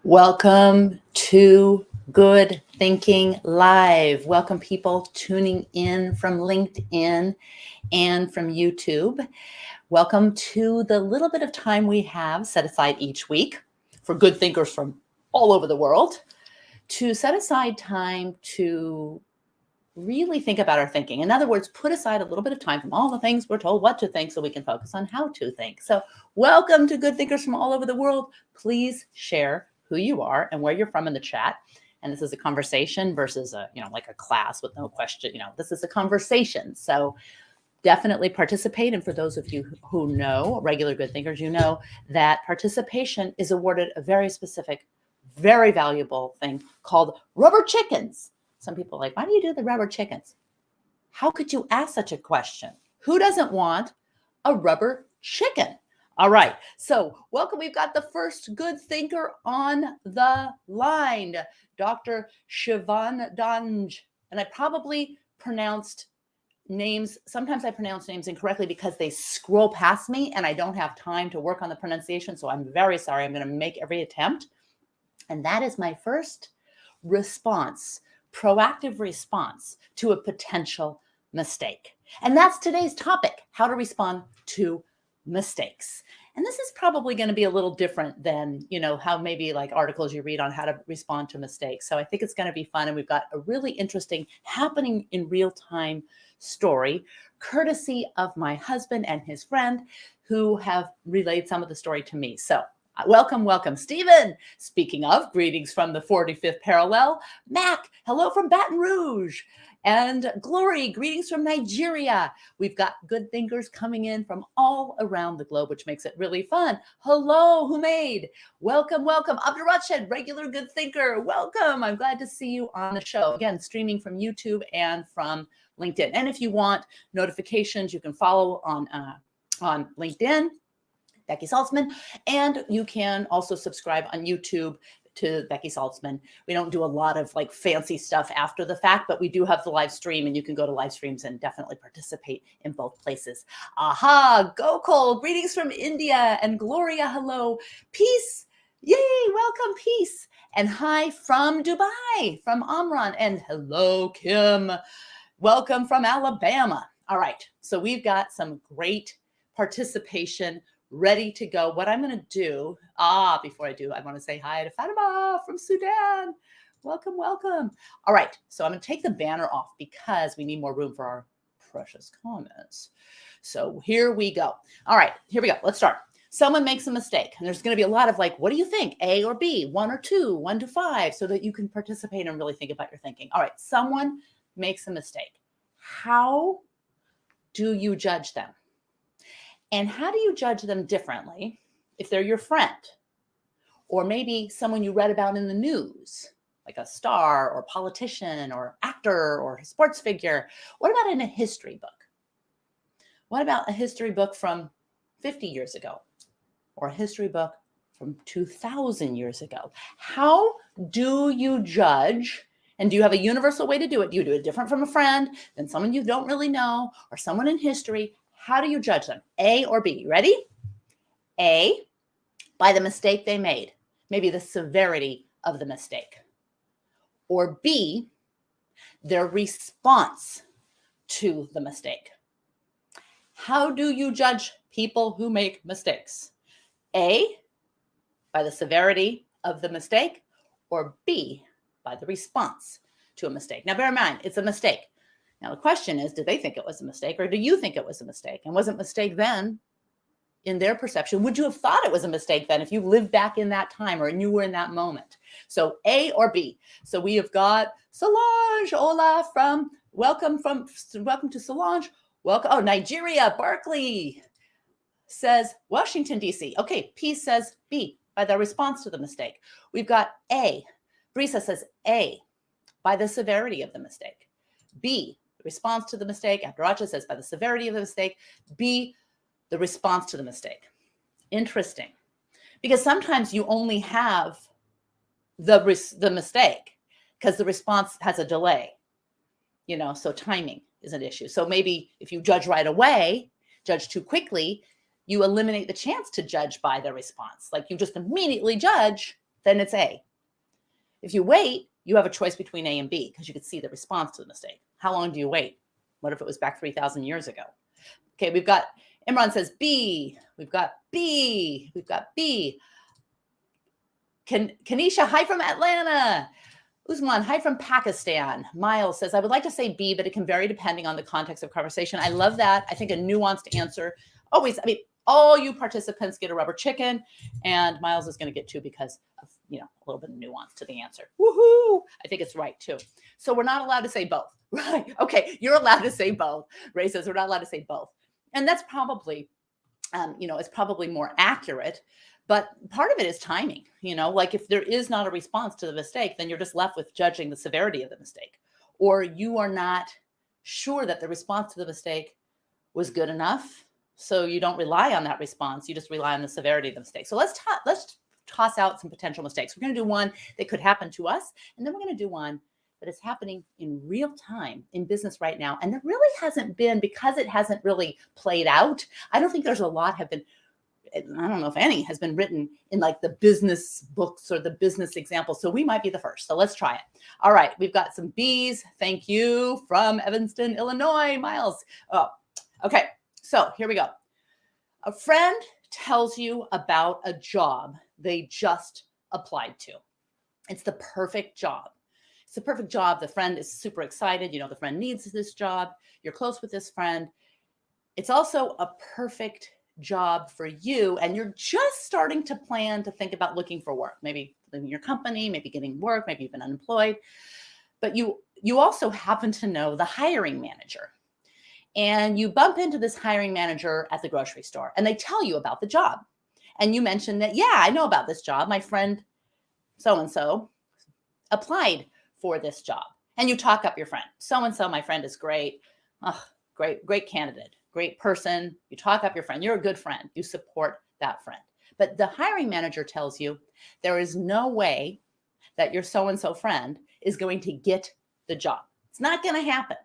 Welcome to Good Thinking Live. Welcome, people tuning in from LinkedIn and from YouTube. Welcome to the little bit of time we have set aside each week for good thinkers from all over the world to set aside time to really think about our thinking. In other words, put aside a little bit of time from all the things we're told what to think so we can focus on how to think. So welcome to good thinkers from all over the world. Please share who you are and where you're from in the chat. And this is a conversation versus like a class with no question. This is a conversation. So definitely participate. And for those of you who know, regular good thinkers, you know that participation is awarded a very specific, very valuable thing called rubber chickens. Some people are like, why do you do the rubber chickens? How could you ask such a question? Who doesn't want a rubber chicken? All right. So welcome. We've got the first good thinker on the line, Dr. Sivan Danj. And I probably pronounced names. Sometimes I pronounce names incorrectly because they scroll past me and I don't have time to work on the pronunciation. So I'm very sorry. I'm going to make every attempt. And that is my first response. Proactive response to a potential mistake. And that's today's topic, how to respond to mistakes. And this is probably going to be a little different than, how maybe like articles you read on how to respond to mistakes. So I think it's going to be fun. And we've got a really interesting happening in real time story, courtesy of my husband and his friend who have relayed some of the story to me. So welcome, Stephen. Speaking of, greetings from the 45th parallel. Mac, hello from Baton Rouge. And Glory, greetings from Nigeria. We've got good thinkers coming in from all around the globe, which makes it really fun. Hello, Humaid. Welcome. Abdurrashid, regular good thinker. Welcome. I'm glad to see you on the show. Again, streaming from YouTube and from LinkedIn. And if you want notifications, you can follow on LinkedIn, Becky Saltzman, and you can also subscribe on YouTube to Becky Saltzman. We don't do a lot of like fancy stuff after the fact, but we do have the live stream and you can go to live streams and definitely participate in both places. Aha, Gokul, greetings from India, and Gloria, hello. Peace, yay, welcome, peace. And hi from Dubai, from Amran, and hello, Kim. Welcome from Alabama. All right, so we've got some great participation ready to go. What I'm going to do, before I do, I want to say hi to Fatima from Sudan. Welcome. All right, so I'm going to take the banner off because we need more room for our precious comments. So here we go. All right, here we go. Let's start. Someone makes a mistake, and there's going to be a lot of like, what do you think? A or B, 1 or 2, 1 to 5, so that you can participate and really think about your thinking. All right, someone makes a mistake. How do you judge them? And how do you judge them differently if they're your friend or maybe someone you read about in the news, like a star or politician or actor or a sports figure? What about in a history book? What about a history book from 50 years ago or a history book from 2,000 years ago? How do you judge? And do you have a universal way to do it? Do you do it different from a friend than someone you don't really know or someone in history? How do you judge them? A or B? Ready? A, by the mistake they made, maybe the severity of the mistake. Or B, their response to the mistake. How do you judge people who make mistakes? A, by the severity of the mistake, or B, by the response to a mistake. Now, bear in mind, it's a mistake. Now, the question is, did they think it was a mistake or do you think it was a mistake? And was it a mistake then in their perception? Would you have thought it was a mistake then if you lived back in that time or you were in that moment? So A or B. So we have got Solange, hola, welcome to Solange. Welcome. Oh, Nigeria, Berkeley says Washington, D.C. Okay, P says B, by the response to the mistake. We've got A. Brisa says A, by the severity of the mistake. B, response to the mistake. Abdurrashid says by the severity of the mistake. B, the response to the mistake. Interesting. Because sometimes you only have the mistake because the response has a delay, so timing is an issue. So maybe if you judge right away, judge too quickly, you eliminate the chance to judge by the response. Like you just immediately judge then it's A. If you wait, you have a choice between A and B because you could see the response to the mistake. How long do you wait? What if it was back 3,000 years ago? Okay, we've got, Imran says B. We've got B. We've got B. Kanisha, hi from Atlanta. Usman, hi from Pakistan. Miles says, I would like to say B, but it can vary depending on the context of conversation. I love that. I think a nuanced answer always, I mean, all you participants get a rubber chicken, and Miles is going to get 2 because of, a little bit of nuance to the answer. Woohoo! I think it's right too. So we're not allowed to say both, right? Okay, you're allowed to say both. Ray says we're not allowed to say both. And that's probably, it's probably more accurate, but part of it is timing. Like if there is not a response to the mistake, then you're just left with judging the severity of the mistake, or you are not sure that the response to the mistake was good enough. So you don't rely on that response. You just rely on the severity of the mistake. So let's toss out some potential mistakes. We're going to do one that could happen to us, and then we're going to do one that is happening in real time in business right now. And there really hasn't been, because it hasn't really played out. I don't think there's a lot have been, I don't know if any has been written in like the business books or the business examples. So we might be the first. So let's try it. All right. We've got some B's. Thank you from Evanston, Illinois, Miles. Oh, okay. So here we go. A friend tells you about a job they just applied to. It's the perfect job. It's the perfect job. The friend is super excited. The friend needs this job. You're close with this friend. It's also a perfect job for you. And you're just starting to plan to think about looking for work, maybe leaving your company, maybe getting work, maybe you've been unemployed. But you also happen to know the hiring manager. And you bump into this hiring manager at the grocery store and they tell you about the job. And you mention that, yeah, I know about this job. My friend so-and-so applied for this job. And you talk up your friend. So-and-so, my friend is great. Oh, great candidate, great person. You talk up your friend. You're a good friend. You support that friend. But the hiring manager tells you there is no way that your so-and-so friend is going to get the job. It's not going to happen.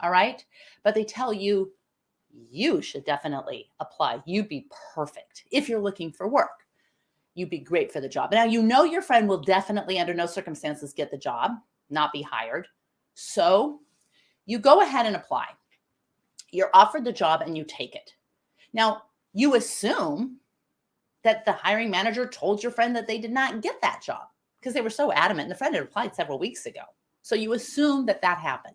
All right. But they tell you, you should definitely apply. You'd be perfect if you're looking for work. You'd be great for the job. Now, your friend will definitely under no circumstances get the job, not be hired. So you go ahead and apply. You're offered the job and you take it. Now, you assume that the hiring manager told your friend that they did not get that job because they were so adamant. And the friend had applied several weeks ago. So you assume that happened.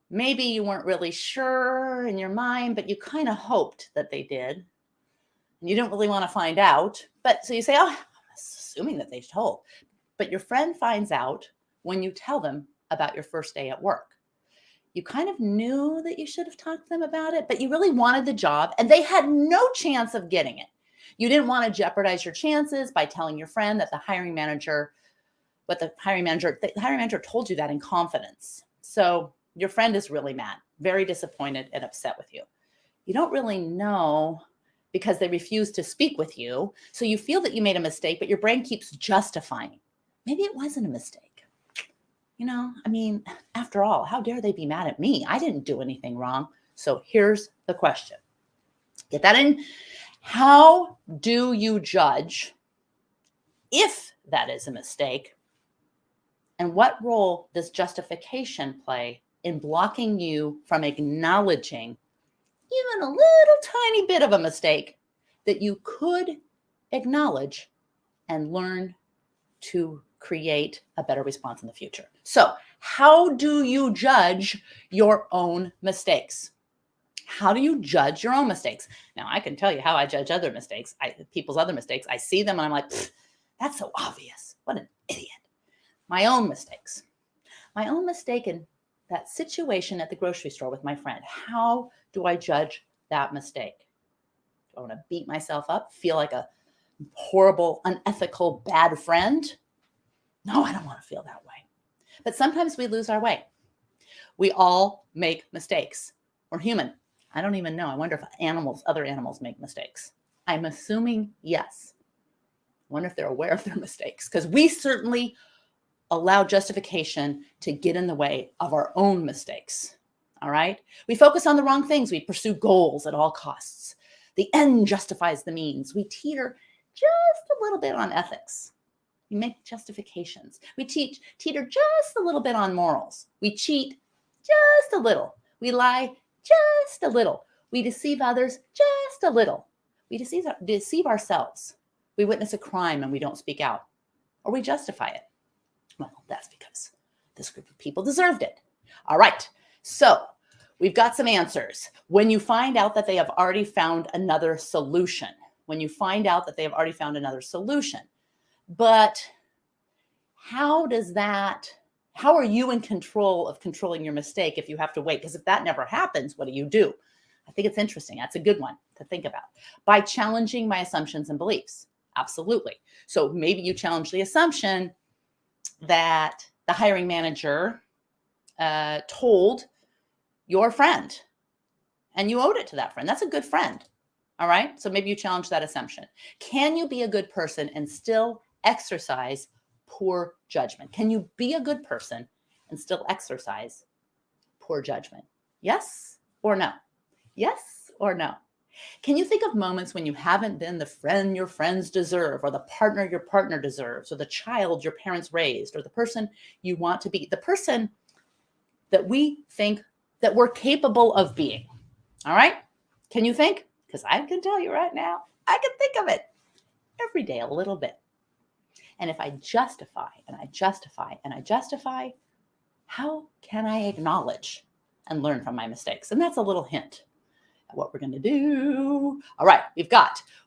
Maybe you weren't really sure in your mind, but you kind of hoped that they did. And you didn't really want to find out. But so you say, oh, I'm assuming that they told. But your friend finds out when you tell them about your first day at work. You kind of knew that you should have talked to them about it, but you really wanted the job and they had no chance of getting it. You didn't want to jeopardize your chances by telling your friend that the hiring manager told you that in confidence. So your friend is really mad, very disappointed and upset with you. You don't really know because they refuse to speak with you. So you feel that you made a mistake, but your brain keeps justifying. Maybe it wasn't a mistake. After all, how dare they be mad at me? I didn't do anything wrong. So here's the question. Get that in. How do you judge if that is a mistake? And what role does justification play in blocking you from acknowledging even a little tiny bit of a mistake that you could acknowledge and learn to create a better response in the future? So how do you judge your own mistakes? How do you judge your own mistakes? Now, I can tell you how I judge other mistakes, people's other mistakes. I see them and I'm like, that's so obvious. What an idiot. My own mistakes. My own mistake in that situation at the grocery store with my friend. How do I judge that mistake? Do I want to beat myself up, feel like a horrible, unethical, bad friend? No, I don't want to feel that way. But sometimes we lose our way. We all make mistakes. We're human. I don't even know. I wonder if other animals make mistakes. I'm assuming yes. I wonder if they're aware of their mistakes, because we certainly allow justification to get in the way of our own mistakes. All right. We focus on the wrong things. We pursue goals at all costs. The end justifies the means. We teeter just a little bit on ethics. We make justifications. We teeter just a little bit on morals. We cheat just a little. We lie just a little. We deceive others just a little. We deceive ourselves. We witness a crime and we don't speak out, or we justify it. Well, that's because this group of people deserved it. All right. So we've got some answers. When you find out that they have already found another solution, but how are you in control of controlling your mistake if you have to wait? Because if that never happens, what do? I think it's interesting. That's a good one to think about. By challenging my assumptions and beliefs. Absolutely. So maybe you challenge the assumption that the hiring manager told your friend and you owed it to that friend. That's a good friend. All right. So maybe you challenge that assumption. Can you be a good person and still exercise poor judgment? Can you be a good person and still exercise poor judgment? Yes or no? Yes or no? Can you think of moments when you haven't been the friend your friends deserve, or the partner your partner deserves, or the child your parents raised, or the person you want to be, the person that we think that we're capable of being? All right. Can you think? Because I can tell you right now, I can think of it every day a little bit. And if I justify and I justify and I justify, how can I acknowledge and learn from my mistakes? And that's a little hint at what we're going to do. All right,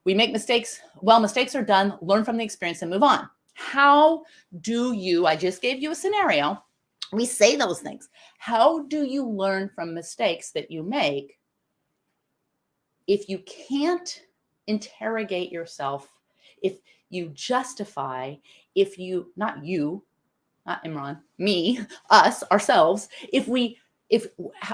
we make mistakes. Well, mistakes are done. Learn from the experience and move on. How do you, I just gave you a scenario. We say those things. How do you learn from mistakes that you make if you can't interrogate yourself, if you justify, not Imran, me, us, ourselves,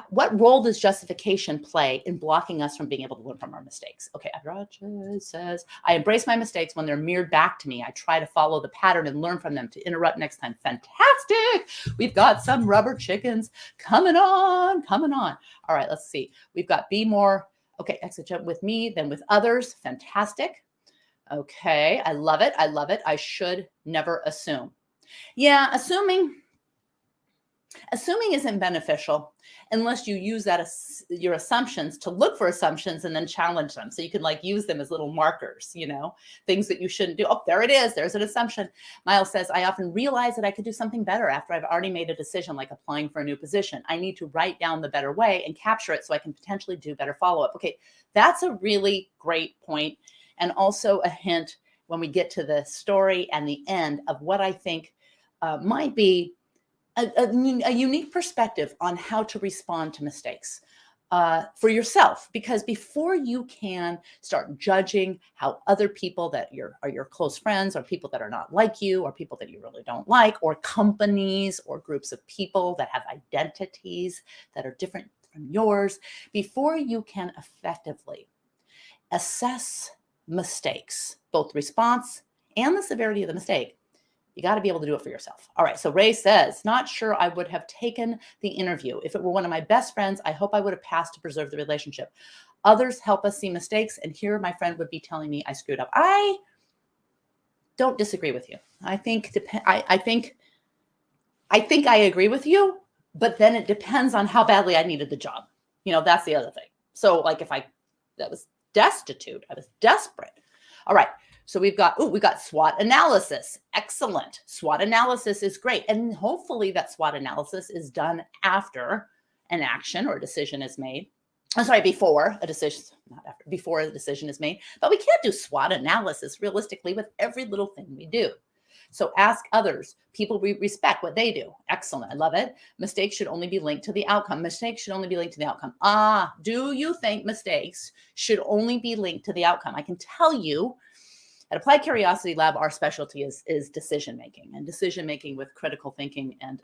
what role does justification play in blocking us from being able to learn from our mistakes? Okay, Adraja says, I embrace my mistakes when they're mirrored back to me. I try to follow the pattern and learn from them to interrupt next time. Fantastic. We've got some rubber chickens coming on. All right, let's see. We've got be more, okay, exit with me than with others. Fantastic. Okay, I love it. I should never assume. Yeah, assuming isn't beneficial unless you use your assumptions to look for assumptions and then challenge them. So you can use them as little markers, things that you shouldn't do. Oh, there it is. There's an assumption. Miles says, I often realize that I could do something better after I've already made a decision, like applying for a new position. I need to write down the better way and capture it so I can potentially do better follow-up. Okay, that's a really great point. And also a hint when we get to the story and the end of what I think might be a unique perspective on how to respond to mistakes for yourself. Because before you can start judging how other people that are your close friends, or people that are not like you, or people that you really don't like, or companies or groups of people that have identities that are different from yours, before you can effectively assess mistakes, both response and the severity of the mistake, you got to be able to do it for yourself. All right. So Ray says, not sure I would have taken the interview. If it were one of my best friends, I hope I would have passed to preserve the relationship. Others help us see mistakes, and here my friend would be telling me I screwed up. I don't disagree with you. I think I agree with you, but then it depends on how badly I needed the job. That's the other thing. So if that was destitute, I was desperate. All right. So we got SWOT analysis. Excellent. SWOT analysis is great. And hopefully that SWOT analysis is done after an action or a decision is made. Before a decision, not after, before a decision is made. But we can't do SWOT analysis realistically with every little thing we do. So ask others, people we respect, what they do. Excellent. I love it. Mistakes should only be linked to the outcome. Do you think mistakes should only be linked to the outcome? I can tell you, at Applied Curiosity Lab, our specialty is decision-making, and decision-making with critical thinking and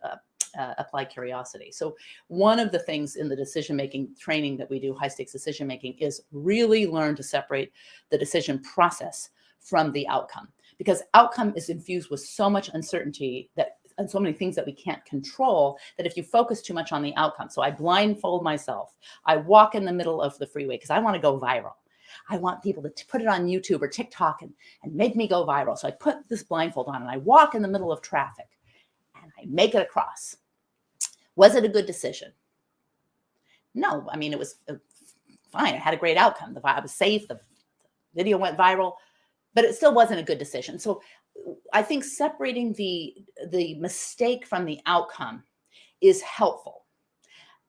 applied curiosity. So one of the things in the decision-making training that we do, high-stakes decision-making, is really learn to separate the decision process from the outcome, because outcome is infused with so much uncertainty and so many things that we can't control, that if you focus too much on the outcome. So I blindfold myself. I walk in the middle of the freeway because I want to go viral. I want people to put it on YouTube or TikTok and make me go viral. So I put this blindfold on and I walk in the middle of traffic and I make it across. Was it a good decision? No, I mean, it was fine. It had a great outcome. I was safe. The video went viral, but it still wasn't a good decision. So I think separating the mistake from the outcome is helpful.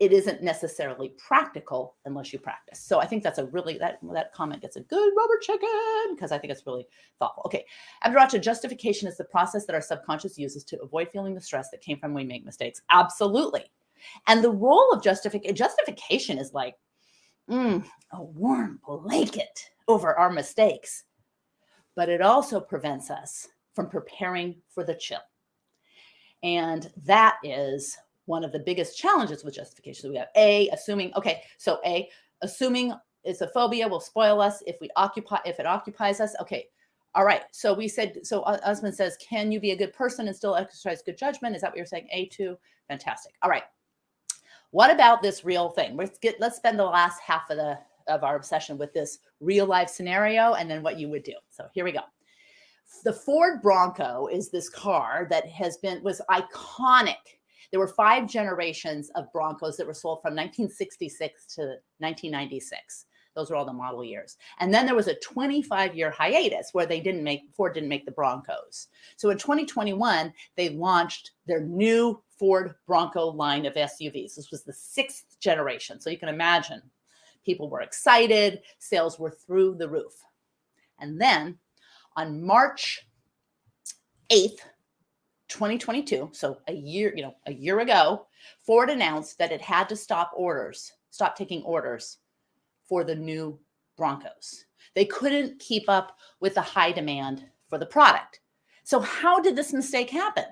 It isn't necessarily practical unless you practice. So I think that's a really, that comment gets a good rubber chicken because I think it's really thoughtful. Okay. Abdurrahman, justification is the process that our subconscious uses to avoid feeling the stress that came from when we make mistakes. Absolutely. And the role of justification is like a warm blanket over our mistakes, but it also prevents us from preparing for the chill. And that is one of the biggest challenges with justification. So we have assuming it's a phobia will spoil us if it occupies us. Okay. All right. So we said, so Usman says, can you be a good person and still exercise good judgment? Is that what you're saying? A2. Fantastic. All right. What about this real thing? Let's spend the last half of our session with this real life scenario and then what you would do. So here we go. The Ford Bronco is this car that was iconic. There were 5 generations of Broncos that were sold from 1966 to 1996. Those were all the model years. And then there was a 25-year hiatus where Ford didn't make the Broncos. So in 2021, they launched their new Ford Bronco line of SUVs. This was the 6th generation. So you can imagine people were excited. Sales were through the roof. And then on March 8th, 2022, so a year ago, Ford announced that it had to stop taking orders for the new Broncos. They couldn't keep up with the high demand for the product. So how did this mistake happen?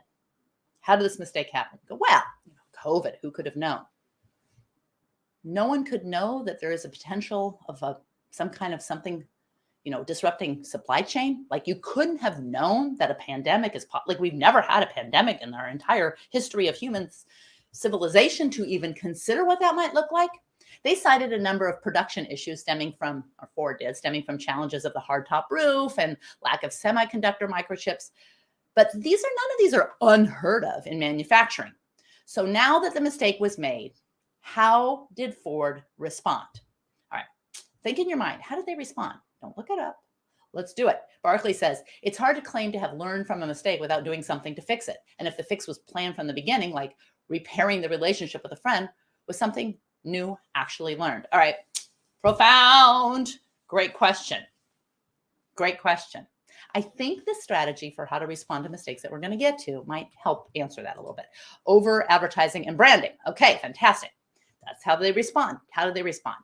Well, COVID, who could have known? No one could know that there is a potential of some kind of something, disrupting supply chain. Like you couldn't have known that a pandemic like we've never had a pandemic in our entire history of humans civilization to even consider what that might look like. They cited a number of production issues Ford did, stemming from challenges of the hardtop roof and lack of semiconductor microchips. But none of these are unheard of in manufacturing. So now that the mistake was made, how did Ford respond? All right, think in your mind, how did they respond? Don't look it up. Let's do it. Barclay says, it's hard to claim to have learned from a mistake without doing something to fix it. And if the fix was planned from the beginning, like repairing the relationship with a friend, was something new actually learned? All right, profound. Great question. I think the strategy for how to respond to mistakes that we're going to get to might help answer that a little bit. Over advertising and branding. Okay, fantastic. That's how they respond. How do they respond?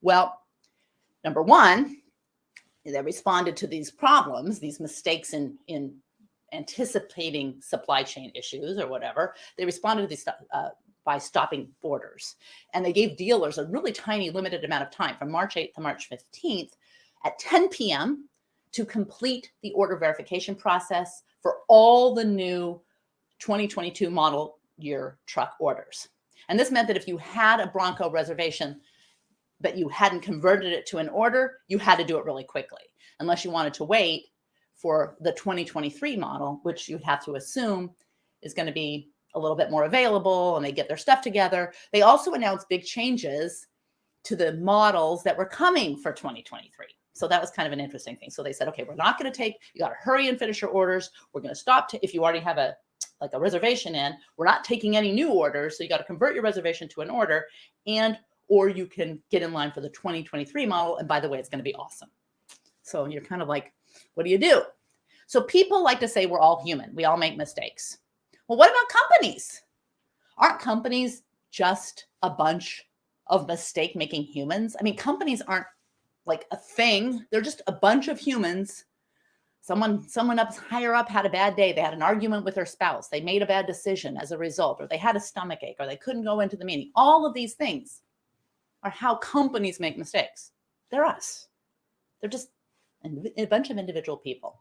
Well, number one, they responded to these problems, these mistakes in anticipating supply chain issues or whatever. They responded to these by stopping orders. And they gave dealers a really tiny limited amount of time from March 8th to March 15th at 10 p.m. to complete the order verification process for all the new 2022 model year truck orders. And this meant that if you had a Bronco reservation, but you hadn't converted it to an order, you had to do it really quickly, unless you wanted to wait for the 2023 model, which you'd have to assume is going to be a little bit more available and they get their stuff together. They also announced big changes to the models that were coming for 2023. So that was kind of an interesting thing. So they said, okay, we're not going to you got to hurry and finish your orders. We're going to stop if you already have a reservation in, we're not taking any new orders. So you got to convert your reservation to an order or you can get in line for the 2023 model. And by the way, it's going to be awesome. So you're kind of like, what do you do? So people like to say we're all human. We all make mistakes. Well, what about companies? Aren't companies just a bunch of mistake-making humans? I mean, companies aren't like a thing. They're just a bunch of humans. Someone up higher up had a bad day. They had an argument with their spouse. They made a bad decision as a result, or they had a stomach ache, or they couldn't go into the meeting. All of these things are how companies make mistakes. They're us. They're just a bunch of individual people.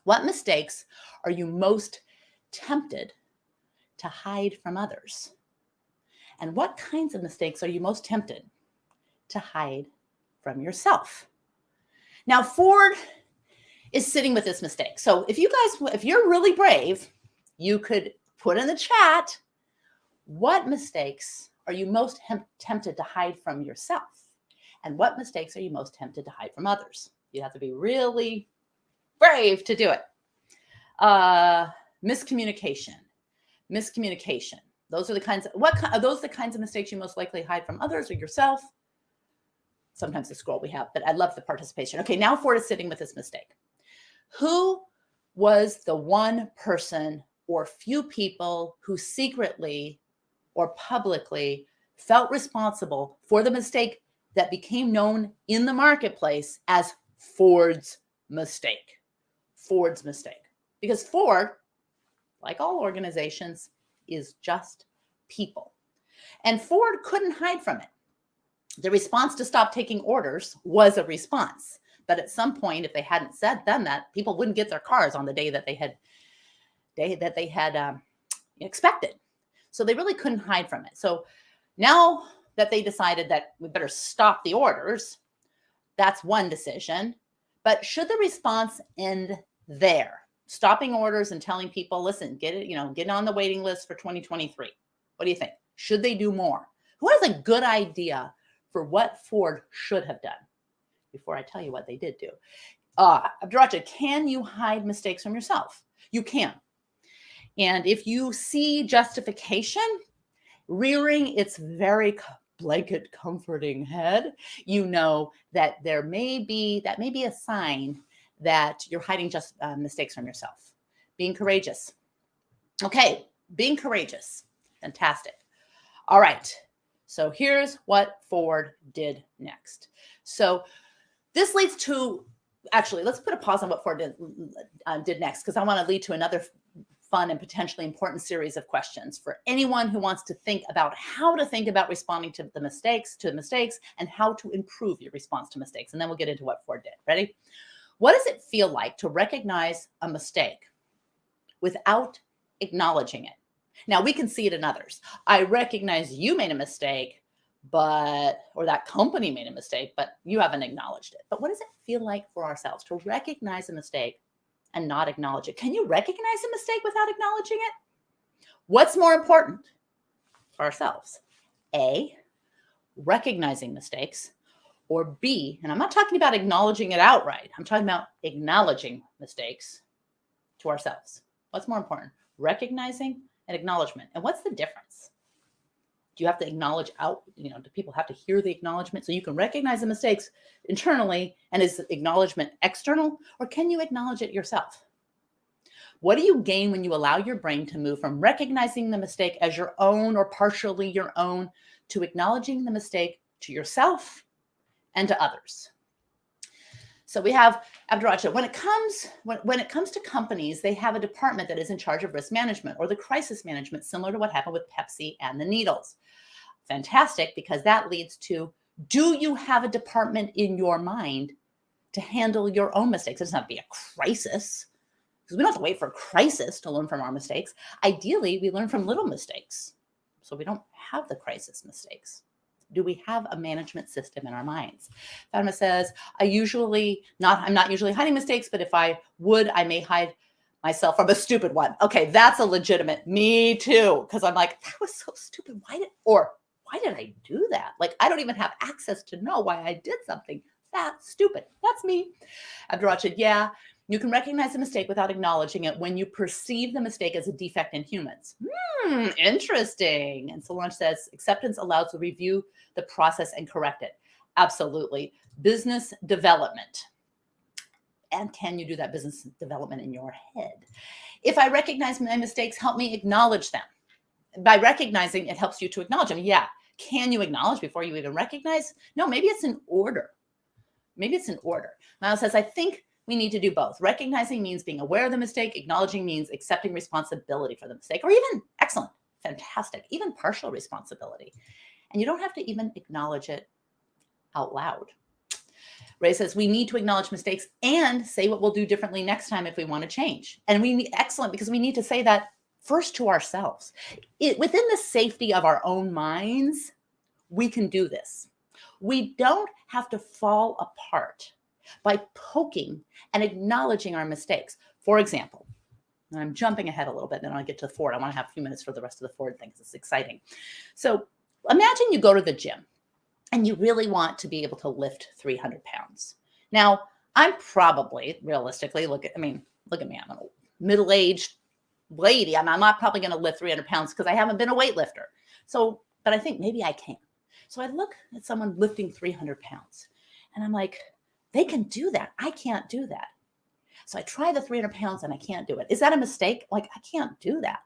What mistakes are you most tempted to hide from others? And what kinds of mistakes are you most tempted to hide from yourself? Now, Ford is sitting with this mistake. So if you're really brave, you could put in the chat, what mistakes are you most tempted to hide from yourself? And what mistakes are you most tempted to hide from others? You have to be really brave to do it. Miscommunication. Those are the kinds of mistakes you most likely hide from others or yourself? Sometimes the scroll we have, but I love the participation. Okay, now Ford is sitting with this mistake. Who was the one person or few people who secretly or publicly felt responsible for the mistake that became known in the marketplace as Ford's mistake? Ford's mistake. Because Ford, like all organizations, is just people. And Ford couldn't hide from it. The response to stop taking orders was a response. But at some point, if they hadn't done that, people wouldn't get their cars on the day that they had expected. So they really couldn't hide from it. So now that they decided that we better stop the orders, that's one decision. But should the response end there? Stopping orders and telling people, listen, get on the waiting list for 2023. What do you think? Should they do more? Who has a good idea for what Ford should have done? Before I tell you what they did do. Abdurrahman, can you hide mistakes from yourself? You can. And if you see justification rearing its very blanket comforting head, you know that that may be a sign that you're hiding mistakes from yourself. Being courageous. Okay, being courageous. Fantastic. All right. So here's what Ford did next. So this leads to, actually, let's put a pause on what Ford did next, because I want to lead to another fun and potentially important series of questions for anyone who wants to think about how to think about responding to the mistakes, and how to improve your response to mistakes. And then we'll get into what Ford did. Ready? What does it feel like to recognize a mistake without acknowledging it? Now, we can see it in others. I recognize you made a mistake, or that company made a mistake, but you haven't acknowledged it. But what does it feel like for ourselves to recognize a mistake and not acknowledge it? Can you recognize a mistake without acknowledging it? What's more important for ourselves? A, recognizing mistakes, or B, and I'm not talking about acknowledging it outright. I'm talking about acknowledging mistakes to ourselves. What's more important? Recognizing and acknowledgement. And what's the difference? Do you have to acknowledge do people have to hear the acknowledgement so you can recognize the mistakes internally, and is acknowledgement external, or can you acknowledge it yourself? What do you gain when you allow your brain to move from recognizing the mistake as your own or partially your own to acknowledging the mistake to yourself and to others? So we have Abdurrahman. When it comes to companies, they have a department that is in charge of risk management or the crisis management, similar to what happened with Pepsi and the needles. Fantastic, because that leads to, do you have a department in your mind to handle your own mistakes? It doesn't have to be a crisis, because we don't have to wait for a crisis to learn from our mistakes. Ideally, we learn from little mistakes, so we don't have the crisis mistakes. Do we have a management system in our minds? Fatima says, I'm not usually hiding mistakes, but if I would, I may hide myself from a stupid one. Okay, that's a legitimate, me too. Because I'm like, that was so stupid. Why did I do that? Like, I don't even have access to know why I did something that stupid. That's me. Abdurrahman, yeah, you can recognize a mistake without acknowledging it when you perceive the mistake as a defect in humans. Interesting. And Solange says, acceptance allows to review the process and correct it. Absolutely. Business development. And can you do that business development in your head? If I recognize my mistakes, help me acknowledge them. By recognizing, it helps you to acknowledge them. Yeah. Can you acknowledge before you even recognize? No, maybe it's in order. Miles says, I think we need to do both. Recognizing means being aware of the mistake. Acknowledging means accepting responsibility for the mistake, or even, excellent, fantastic, even partial responsibility. And you don't have to even acknowledge it out loud. Ray says, we need to acknowledge mistakes and say what we'll do differently next time if we want to change. And excellent, because we need to say that first to ourselves. Within the safety of our own minds, we can do this. We don't have to fall apart by poking and acknowledging our mistakes. For example, and I'm jumping ahead a little bit, then I'll get to Ford. I want to have a few minutes for the rest of the Ford things. It's exciting. So imagine you go to the gym and you really want to be able to lift 300 pounds. Now, I'm probably, realistically, look at me, I'm a middle-aged lady. I'm not probably going to lift 300 pounds because I haven't been a weightlifter. So, but I think maybe I can. So I look at someone lifting 300 pounds and I'm like, they can do that. I can't do that. So I try the 300 pounds and I can't do it. Is that a mistake? Like, I can't do that.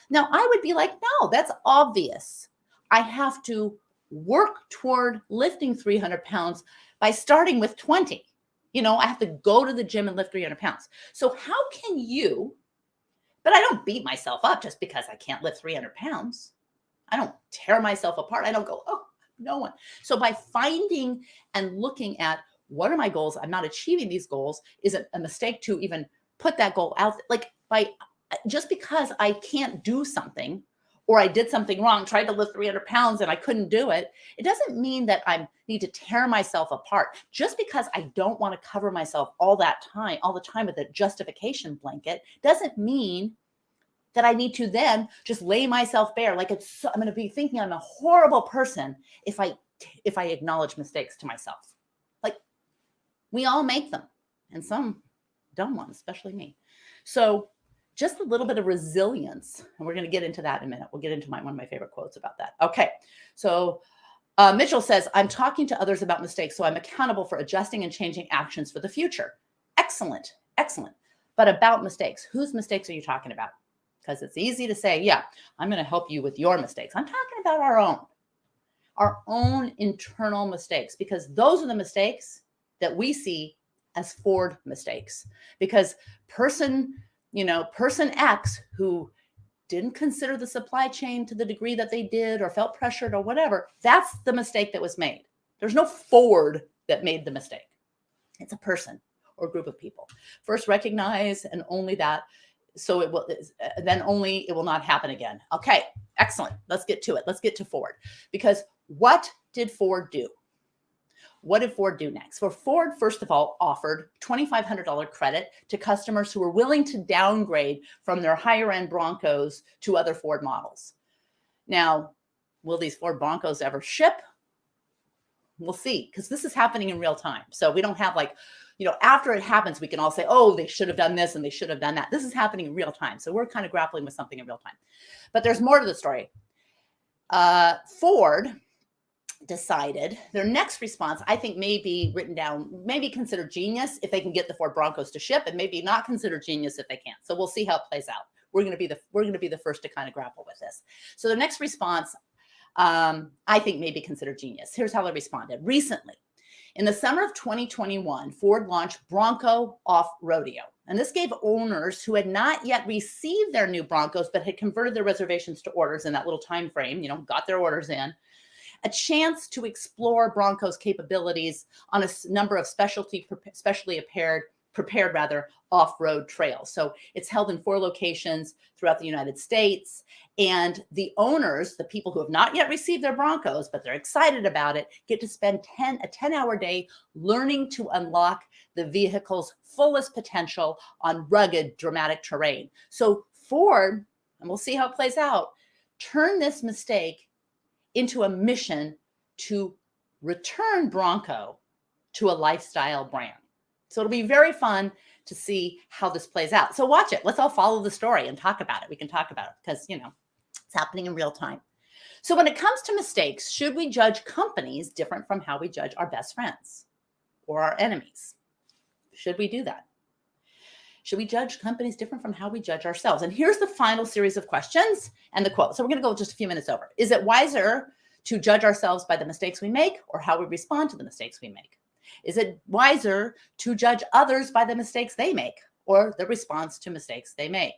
Now, I would be like, no, that's obvious. I have to work toward lifting 300 pounds by starting with 20. I have to go to the gym and lift 300 pounds. So how can you, but I don't beat myself up just because I can't lift 300 pounds. I don't tear myself apart. I don't go, oh, no one. So by finding and looking at what are my goals, I'm not achieving these goals, is it a mistake to even put that goal out? Like just because I can't do something or I did something wrong, tried to lift 300 pounds and I couldn't do it, it doesn't mean that I need to tear myself apart. Just because I don't want to cover myself all the time with a justification blanket, doesn't mean that I need to then just lay myself bare. Like I'm going to be thinking I'm a horrible person if I acknowledge mistakes to myself. Like, we all make them, and some dumb ones, especially me. So just a little bit of resilience, and we're going to get into that in a minute. We'll get into one of my favorite quotes about that. Okay, so Mitchell says, I'm talking to others about mistakes, so I'm accountable for adjusting and changing actions for the future. Excellent, excellent. But about mistakes, whose mistakes are you talking about? Because it's easy to say, yeah, I'm going to help you with your mistakes. I'm talking about our own internal mistakes, because those are the mistakes that we see as Ford mistakes. Because person X who didn't consider the supply chain to the degree that they did or felt pressured or whatever, that's the mistake that was made. There's no Ford that made the mistake. It's a person or group of people. First recognize, and only that, so it will not happen again. Okay, excellent. Let's get to it. Let's get to Ford. Because what did Ford do? What did Ford do next? Well, Ford, first of all, offered $2,500 credit to customers who were willing to downgrade from their higher end Broncos to other Ford models. Now, will these Ford Broncos ever ship? We'll see, because this is happening in real time. So we don't have after it happens, we can all say, oh, they should have done this and they should have done that. This is happening in real time. So we're kind of grappling with something in real time. But there's more to the story. Ford decided their next response, I think, may be written down, maybe considered genius if they can get the Ford Broncos to ship, and maybe not considered genius if they can't. So we'll see how it plays out. We're going to be the first to kind of grapple with this. So the next response, I think, may be considered genius. Here's how they responded. Recently, in the summer of 2021, Ford launched Bronco Off Rodeo. And this gave owners who had not yet received their new Broncos, but had converted their reservations to orders in that little time frame, got their orders in, a chance to explore Bronco's capabilities on a number of specially prepared off-road trails. So it's held in 4 locations throughout the United States. And the owners, the people who have not yet received their Broncos, but they're excited about it, get to spend a 10-hour day learning to unlock the vehicle's fullest potential on rugged, dramatic terrain. So Ford, and we'll see how it plays out, turned this mistake into a mission to return Bronco to a lifestyle brand. So it'll be very fun to see how this plays out. So watch it. Let's all follow the story and talk about it. We can talk about it because, it's happening in real time. So when it comes to mistakes, should we judge companies different from how we judge our best friends or our enemies? Should we do that? Should we judge companies different from how we judge ourselves? And here's the final series of questions and the quote. So we're going to go just a few minutes over. Is it wiser to judge ourselves by the mistakes we make or how we respond to the mistakes we make? Is it wiser to judge others by the mistakes they make or the response to mistakes they make?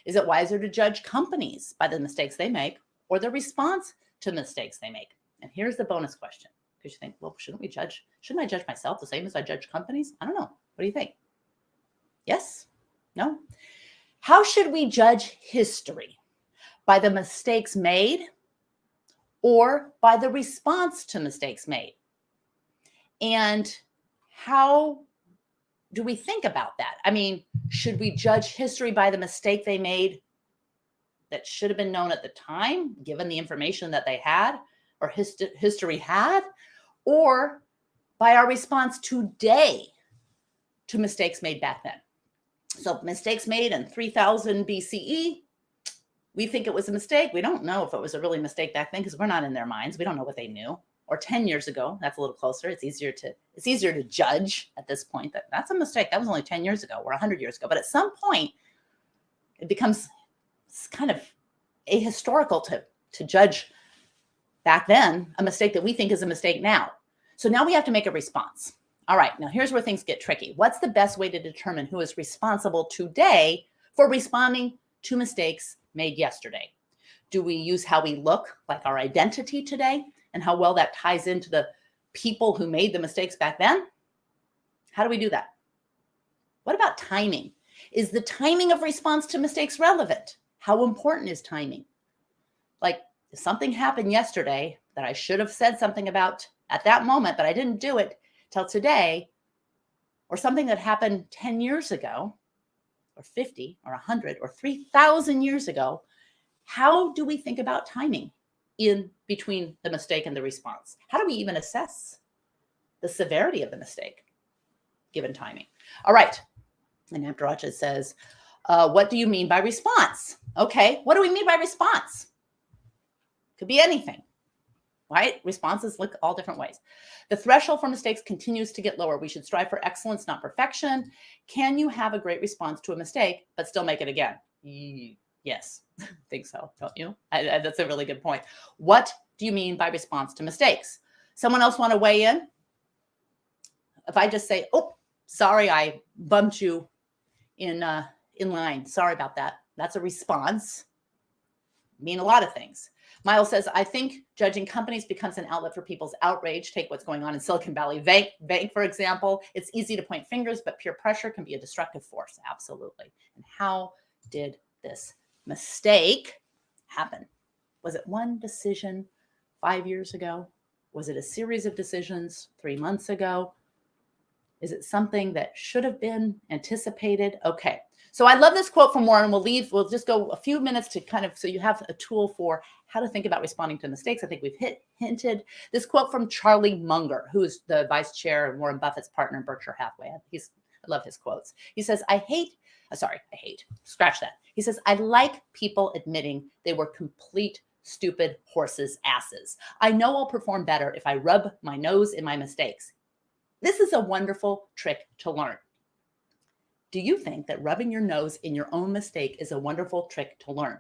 Is it wiser to judge companies by the mistakes they make or the response to the mistakes they make? And here's the bonus question, because you think, well, shouldn't I judge myself the same as I judge companies? I don't know. What do you think? Yes? No? How should we judge history? By the mistakes made or by the response to mistakes made? And how do we think about that? I mean, should we judge history by the mistake they made that should have been known at the time, given the information that they had or history had, or by our response today to mistakes made back then? So mistakes made in 3000 BCE, we think it was a mistake. We don't know if it was a really mistake back then because we're not in their minds. We don't know what they knew. Or 10 years ago, that's a little closer. It's easier to judge at this point that that's a mistake. That was only 10 years ago or 100 years ago. But at some point, it becomes kind of ahistorical to judge back then a mistake that we think is a mistake now. So now we have to make a response. All right, now here's where things get tricky. What's the best way to determine who is responsible today for responding to mistakes made yesterday? Do we use how we look, like our identity today, and how well that ties into the people who made the mistakes back then? How do we do that? What about timing? Is the timing of response to mistakes relevant? How important is timing? Like, if something happened yesterday that I should have said something about at that moment, but I didn't do it till today, or something that happened 10 years ago, or 50, or 100, or 3,000 years ago, how do we think about timing in between the mistake and the response? How do we even assess the severity of the mistake given timing? All right. And Abdurrahman says, what do you mean by response? Okay, what do we mean by response? Could be anything, right? Responses look all different ways. The threshold for mistakes continues to get lower. We should strive for excellence, not perfection. Can you have a great response to a mistake, but still make it again? Yes, I think so, don't you? That's a really good point. What do you mean by response to mistakes? Someone else want to weigh in? If I just say, oh, sorry, I bumped you in line. Sorry about that. That's a response. Mean a lot of things. Miles says, I think judging companies becomes an outlet for people's outrage. Take what's going on in Silicon Valley Bank, for example. It's easy to point fingers, but peer pressure can be a destructive force. Absolutely. And how did this mistake happen? Was it one decision 5 years ago? Was it a series of decisions 3 months ago? Is it something that should have been anticipated? Okay. So I love this quote from Warren. We'll just go a few minutes to kind of, so you have a tool for how to think about responding to mistakes. I think we've hinted. This quote from Charlie Munger, who is the vice chair and Warren Buffett's partner in Berkshire Hathaway. I love his quotes. He says, I hate, scratch that. He says, I like people admitting they were complete stupid horses' asses. I know I'll perform better if I rub my nose in my mistakes. This is a wonderful trick to learn. Do you think that rubbing your nose in your own mistake is a wonderful trick to learn?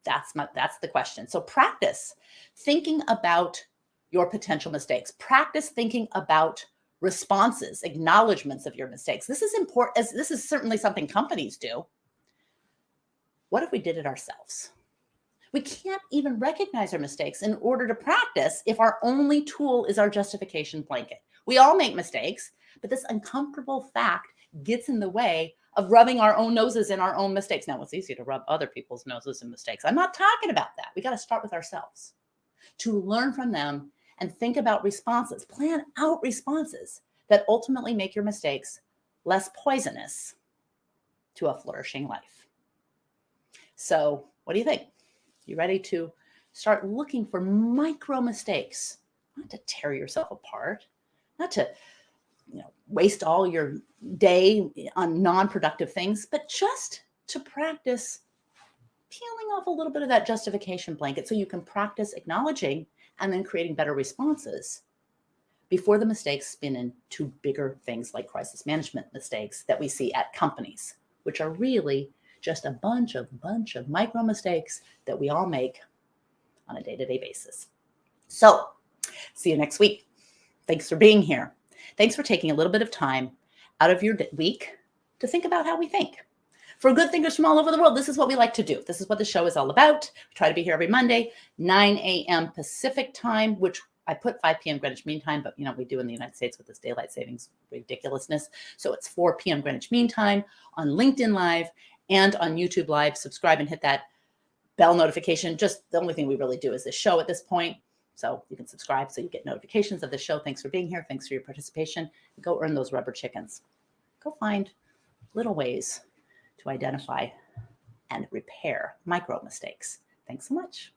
That's the question. So practice thinking about your potential mistakes. Practice thinking about responses, acknowledgments of your mistakes. This is important, as this is certainly something companies do. What if we did it ourselves? We can't even recognize our mistakes in order to practice if our only tool is our justification blanket. We all make mistakes, but this uncomfortable fact gets in the way of rubbing our own noses in our own mistakes. Now, it's easy to rub other people's noses in mistakes. I'm not talking about that. We got to start with ourselves to learn from them and think about responses, plan out responses that ultimately make your mistakes less poisonous to a flourishing life. So what do you think? You ready to start looking for micro mistakes, not to tear yourself apart, not to waste all your day on non-productive things, but just to practice peeling off a little bit of that justification blanket so you can practice acknowledging and then creating better responses before the mistakes spin into bigger things like crisis management mistakes that we see at companies, which are really just a bunch of micro mistakes that we all make on a day-to-day basis. So, see you next week. Thanks for being here. Thanks for taking a little bit of time out of your week to think about how we think. For good thinkers from all over the world, this is what we like to do. This is what the show is all about. We try to be here every Monday, 9 a.m. Pacific time, which I put 5 p.m. Greenwich Mean Time, but we do in the United States with this daylight savings ridiculousness. So it's 4 p.m. Greenwich Mean Time on LinkedIn Live and on YouTube Live. Subscribe and hit that bell notification. Just the only thing we really do is this show at this point. So you can subscribe so you get notifications of the show. Thanks for being here. Thanks for your participation. Go earn those rubber chickens. go find little ways to identify and repair micro mistakes. Thanks so much.